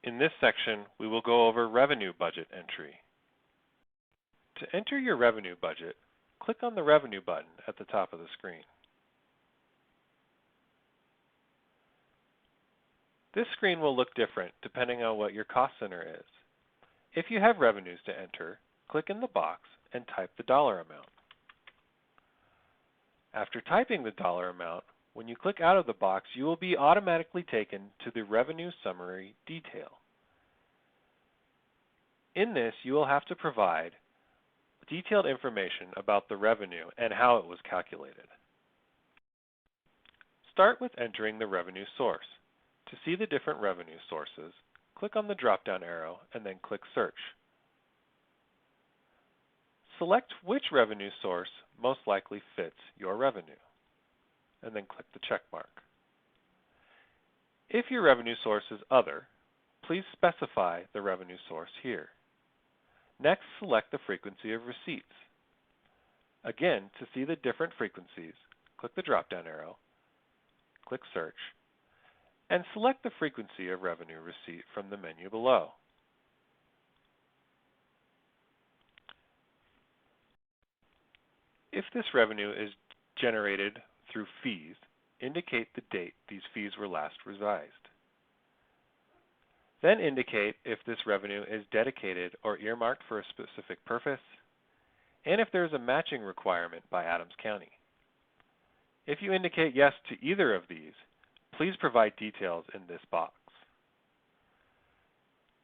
In this section, we will go over revenue budget entry. To enter your revenue budget, click on the Revenue button at the top of the screen. This screen will look different depending on what your cost center is. If you have revenues to enter, click in the box and type the dollar amount. After typing the dollar amount, when you click out of the box, you will be automatically taken to the Revenue Summary detail. In this, you will have to provide detailed information about the revenue and how it was calculated. Start with entering the revenue source. To see the different revenue sources, click on the drop-down arrow and then click Search. Select which revenue source most likely fits your revenue, and then click the check mark. If your revenue source is Other, please specify the revenue source here. Next, select the frequency of receipts. Again, to see the different frequencies, click the drop-down arrow, click Search, and select the frequency of revenue receipt from the menu below. If this revenue is generated through fees, indicate the date these fees were last revised. Then indicate if this revenue is dedicated or earmarked for a specific purpose, and if there is a matching requirement by Adams County. If you indicate yes to either of these, please provide details in this box.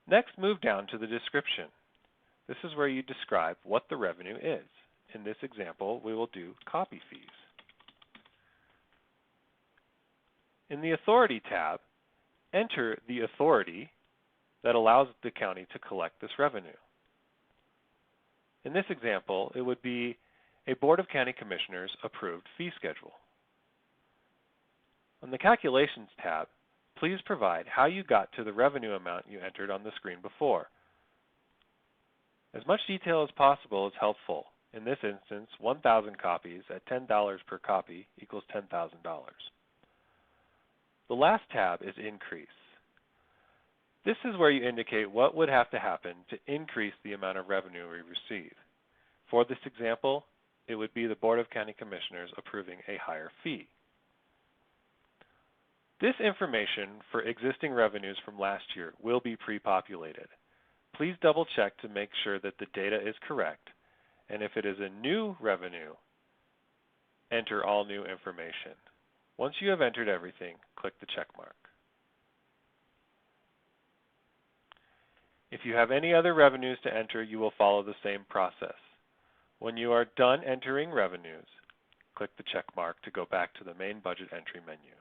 Next, move down to the description. This is where you describe what the revenue is. In this example, we will do copy fees. In the Authority tab, enter the authority that allows the county to collect this revenue. In this example, it would be a Board of County Commissioners approved fee schedule. On the Calculations tab, please provide how you got to the revenue amount you entered on the screen before. As much detail as possible is helpful. In this instance, 1,000 copies at $10 per copy equals $10,000. The last tab is Increase. This is where you indicate what would have to happen to increase the amount of revenue we receive. For this example, it would be the Board of County Commissioners approving a higher fee. This information for existing revenues from last year will be pre-populated. Please double check to make sure that the data is correct, and if it is a new revenue, enter all new information. Once you have entered everything, click the check mark. If you have any other revenues to enter, you will follow the same process. When you are done entering revenues, click the check mark to go back to the main budget entry menu.